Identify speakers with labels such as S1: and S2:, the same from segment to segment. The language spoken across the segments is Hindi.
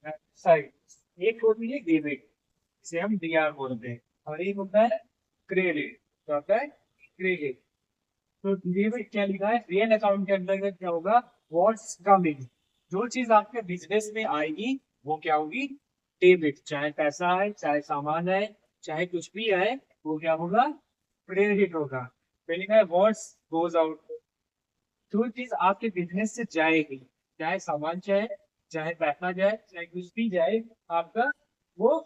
S1: साइड। एक होती है डेबिट, इसे हम डीआर बोलते हैं, और एक होता है क्रेडिट। क्या होता है? क्रेडिट। तो डेबिट क्या लिखा है रियल अकाउंट के अंदर? क्या होगा? What's coming. जो चीज आपके बिजनेस में आएगी वो क्या होगी? डेबिट। चाहे पैसा है, चाहे सामान है, चाहे कुछ भी है, वो क्या होगा? क्रेडिट होगा। फिर लिखा है व्हाट्स गोज आउट। जो चीज आपके बिजनेस से जाएगी, चाहे सामान जाए, चाहे पैसा जाए, चाहे कुछ भी जाए, आपका वो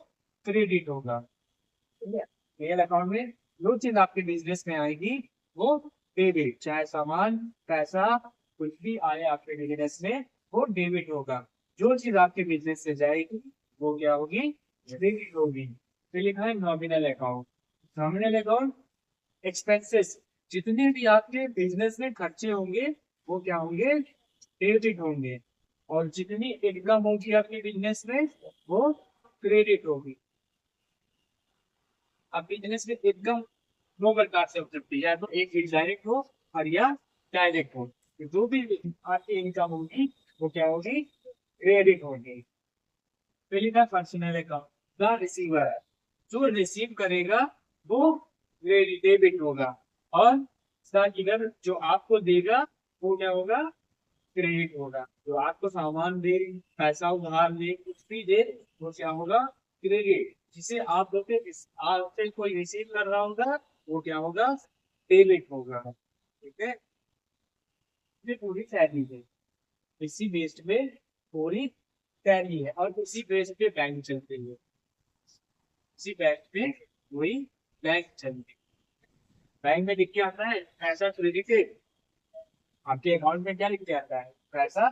S1: क्रेडिट होगा। ठीक है? रियल अकाउंट में जो चीज आपके बिजनेस में आएगी वो डेबिट। चाहे सामान, पैसा, कुछ भी आए आपके बिजनेस में, वो डेबिट होगा। जो चीज आपके बिजनेस से जाएगी वो क्या होगी? क्रेडिट होगी। फिर लिखा है nominal account. Nominal account expenses, जितने भी आपके बिजनेस में खर्चे होंगे वो क्या होंगे? डेबिट होंगे। और जितनी इनकम होगी आपके बिजनेस में वो क्रेडिट होगी। अब बिजनेस में इनकम दो प्रकार से हो सकती है, या तो एक इनडायरेक्ट हो और या डायरेक्ट हो। तो जो भी आपकी इनकम होगी वो क्या होगी? क्रेडिट होगी। पहली का पर्सनल अकाउंट, द रिसीवर, जो रिसीव करेगा वो डेबिट होगा। और द गिवर, जो आपको देगा वो क्या होगा? क्रेडिट होगा। जो आपको सामान दे, पैसा उधार दे, कुछ भी दे, वो क्या होगा? क्रेडिट। जिसे आप लोग आपसे कोई रिसीव कर रहा होगा वो क्या होगा? डेबिट होगा। ठीक है? ये पूरी टैली है। इसी बेस्ड में पूरी टैली है, और उसी बेस्ड पे बैंक चलती है। इसी बैंक पे वही बैंक चलती है। बैंक में लिख के आता है पैसा क्रेडिटेड। आपके अकाउंट में क्या लिख के आता है? पैसा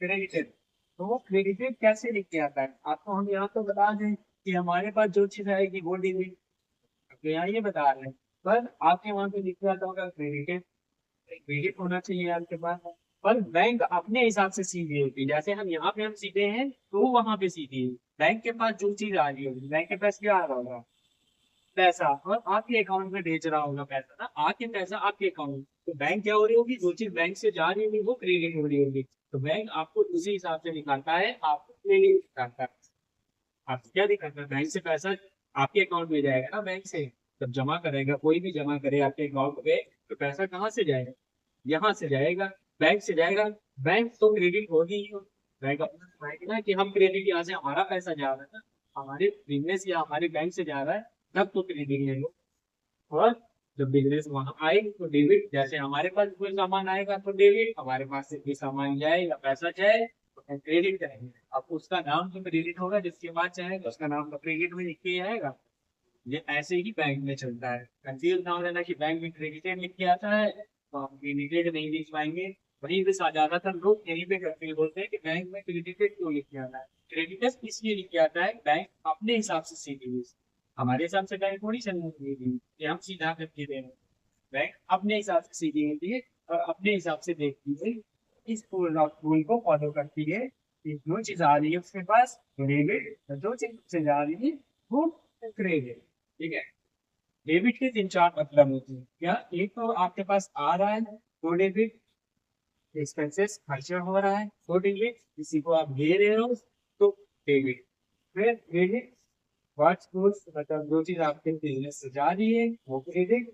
S1: क्रेडिटेड। तो वो क्रेडिटेड कैसे लिख के आता है? आपको हम यहाँ तो बता दें कि हमारे पास जो चीज आएगी वो डेबिट। तो यहाँ ये बता रहे हैं, पर आपके वहां पे लिख के आता होगा क्रेडिटेड। क्रेडिट होना चाहिए आपके पास। पर बैंक अपने हिसाब से सीधी होती है। जैसे हम यहाँ पे हम सीधे हैं तो वहां पे सीधी है। बैंक के पास जो चीज आ रही होगी, बैंक के पास क्या आ रहा होगा? पैसा। और आपके अकाउंट में भेज रहा होगा पैसा, ना आके पैसा आपके अकाउंट। तो बैंक क्या हो रही होगी? जो चीज बैंक से जा रही होगी वो क्रेडिट हो रही होगी। तो बैंक आपको उसी हिसाब से निकालता है, आपको क्रेडिट निकालता है। आप क्या दिखाता है? बैंक से पैसा आपके अकाउंट में जाएगा ना, बैंक से जब जमा करेगा, कोई भी जमा करे आपके अकाउंट पे, तो पैसा कहाँ से जाएगा? यहाँ से जाएगा, बैंक से जाएगा। बैंक तो क्रेडिट होगी ही होगी। बैंक अपना दिखाएगा ना कि हम क्रेडिट, यहाँ से हमारा पैसा जा रहा है ना, हमारे बिजनेस या हमारे बैंक से जा रहा है, तब तो क्रेडिट है। और जब बिजनेस वहां आए तो डेबिट। जैसे हमारे पास कोई सामान आएगा तो डेबिट, हमारे पास से कोई सामान जाए या पैसा जाए तो हम क्रेडिट करेंगे। अब उसका नाम तो क्रेडिट होगा, जिसके बाद चाहेगा उसका नाम तो क्रेडिट में लिख के ही आएगा। ये ऐसे ही बैंक में चलता है। कंफ्यूज ना हो जाना कि बैंक में क्रेडिटेड लिख के आता है तो हम क्रेडिटेड नहीं लिख पाएंगे। वहीं पे ज्यादातर लोग यहीं पे कंफ्यूज होते हैं कि बैंक में क्रेडिटेड क्यों लिख के आता है। क्रेडिटेड इसलिए लिख के आता है, बैंक अपने हिसाब से सीधी, हमारे हिसाब से बैंक थोड़ी चलनी चाहिए कि हम सीधा करके दे रहे हैं। बैंक अपने हिसाब से सीधी होती है और अपने हिसाब से देखती है। इस रूल को फॉलो करती है कि जो चीज आ रही है उसके पास डेबिट, और जो चीज उससे जा रही है वो क्रेडिट। ठीक है? डेबिट के तीन चार मतलब होते हैं। क्या? एक तो आपके पास आ रहा है तो डेबिट, एक्सपेंसेस खर्चा हो रहा है तो डेबिट, किसी को आप दे रहे हो तो डेबिट। फिर क्रेडिट, व्हाट्स गुड्स, मतलब जो चीज आपके बिजनेस से जा रही है वो क्रेडिट,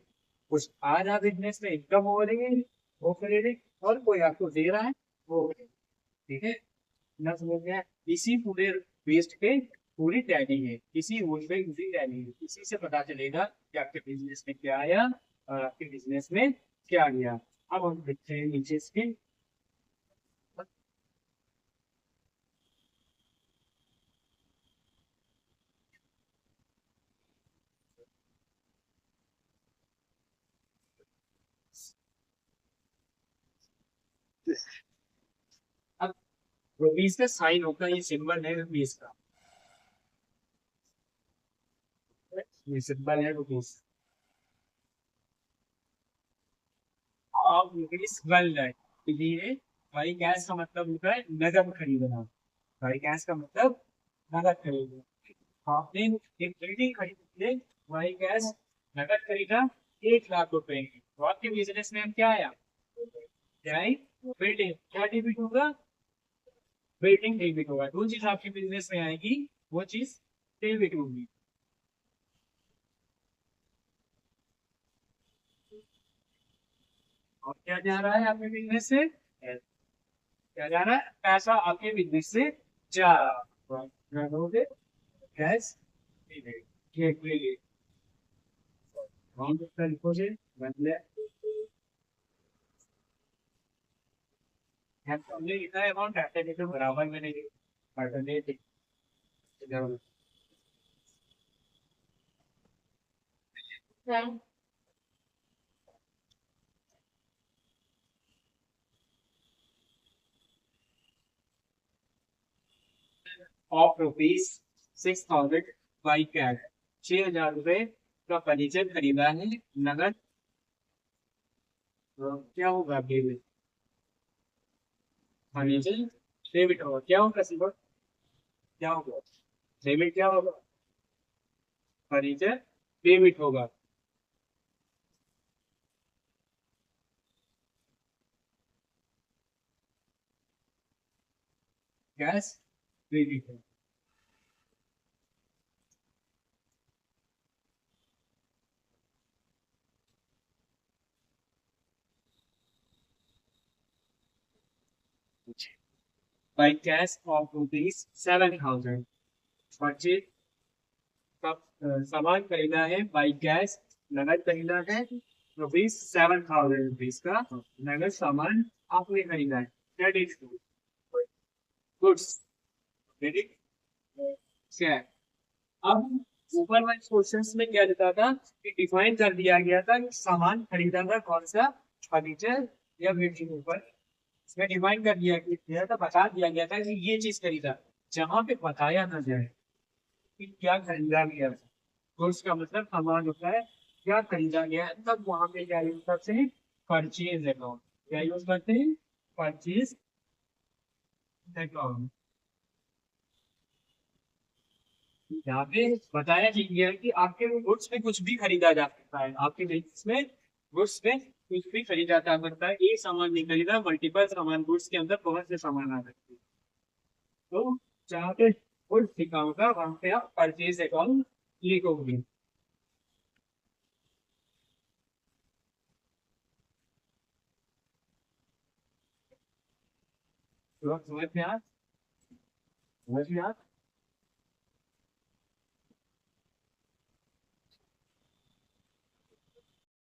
S1: कुछ आ रहा बिजनेस में इनकम हो रही है वो क्रेडिट, और कोई आपको दे रहा है वो credit। ठीक है? ना समझ में आया? इसी पूरे वेस्ट पे पूरी टैली है, इसी रूल पे पूरी टैली है। इसी से पता चलेगा कि आपके बिजनेस में क्या आया और आपके बिजनेस में क्या गया। अब हम देखते हैं नीचे इसके। अब रुपीज का साइन होता है, ये सिंबल है रुपीज का, ये सिंबल है रुपीज। अब रुपीज बन जाए तो ये भाई कैश का मतलब होता है नगद खरीदना। भाई कैश का मतलब नगद खरीदना। आपने एक बिल्डिंग खरीदी है, भाई कैश नगद खरीदा 1 लाख रुपए की, तो आपके बिजनेस में क्या आया? क्या है? बिल्डिंग। क्या डेबिट होगा? वेटिंग डेबिट होगा। जो चीज आपके बिजनेस में आएगी वो चीज डेबिट होगी। और क्या जा रहा है आपके बिजनेस से? क्या जा रहा है? पैसा आपके बिजनेस से जा रहा है। क्या करोगे? Cash credit. लिखोगे मतलब हमने इतना अमाउंट ऐसे तो बराबर में नहीं alternate of rupees 6,000 by cash. 6,000 रुपए का फर्नीचर खरीदा है नगद। तो क्या होगा डेबिट? फर्नीचर डेबिट होगा। क्या होगा सिल्वर? क्या होगा? डेबिट क्या होगा? फर्नीचर डेबिट होगा। कैश क्रेडिट है। By cash of rupees 7,000 purchase कब सामान खरीदा है बाई कैश नगद खरीदा है रुपीज 7,000 का नगद सामान आपने खरीदा है। That is goods credit share. अब ऊपर वाले क्वेश्चंस में क्या लिखा था कि डिफाइन कर दिया गया था कि सामान खरीदा था कौन सा? फर्नीचर या बिल्डिंग ऊपर इसमें डिफाइन कर दिया था, बता दिया गया था कि ये चीज खरीदा। जहां पे बताया ना जाए कि क्या खरीदा गया, गुड्स का मतलब सामान होता है, क्या खरीदा गया है, तब वहां पे क्या यूज करते हैं? Purchase account. क्या यूज करते हैं? Purchase account. यहाँ पे बताया गया है कि आपके गुड्स में कुछ भी खरीदा जा सकता है। आपके बिजनेस में गुड्स में कुछ भी खरीदा जा सकता है। एक सामान नहीं खरीदा, मल्टीपल सामान गुड्स के अंदर बहुत से सामान आ सकते हैं। तो जहाँ पे गुड्स लिखा होगा वहां पे आप परचेज अकाउंट लिखोगे। तो समझ में आ? समझ में आ?